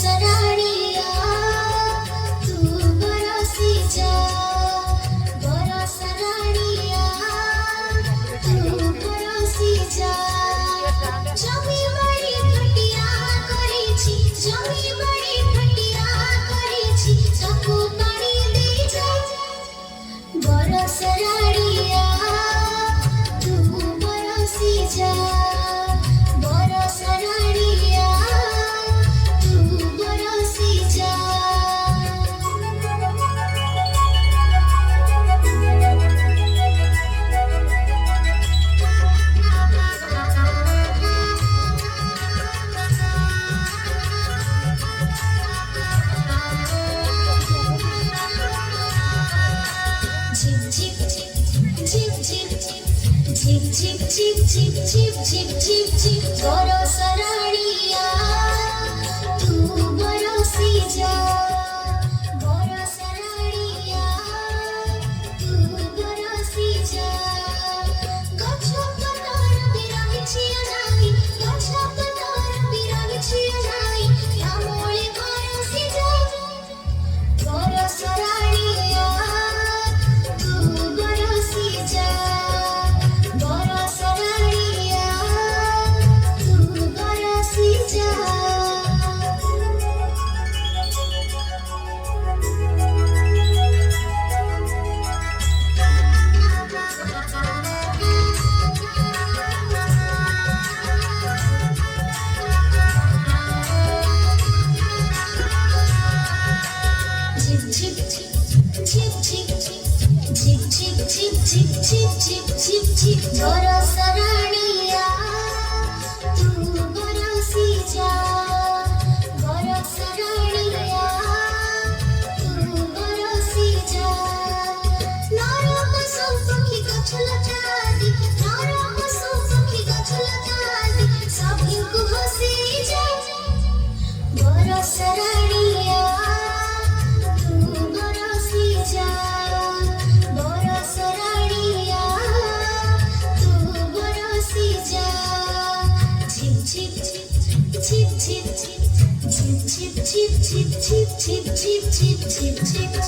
बरसराणिया तू बरसी जा बरसराणिया तू बरसी जा जमी बड़ी फटिया करेछि जमी बड़ी फटिया करेछि ताकू पानी दे जा बरसराणिया तू बरसी जा बरसराणिया तू बरसी जा झिप झिप झिप झिप झिप झिप झिप झिप झिप झिप झिप झिप बरसराणिया तू बरसी जा बरसराणिया तू बरसी जा गछ पतर बिरागिछि अनाई गछ पतर बिरागिछि अनाई या मोळे बरसी जा बरसराणिया तू बरसी जा बरसराणिया तू बरसी जा झिप झिप झिप झिप झिप झिप झिप झिप झिप झिप झिप झिप बरसराणिया तू बरसी जा बरसराणिया तू बरसी जा नरम पशु गछ लतादी नरम पशु गछ लतादी सभिଙ୍କୁ हसी जा बरसराणिया तू बरसी जा बरसराणिया तू बरसी जा झिप झिप झिप झिप झिप झिप झिप झिप झिप झिप झिप झिप झिप झिप झिप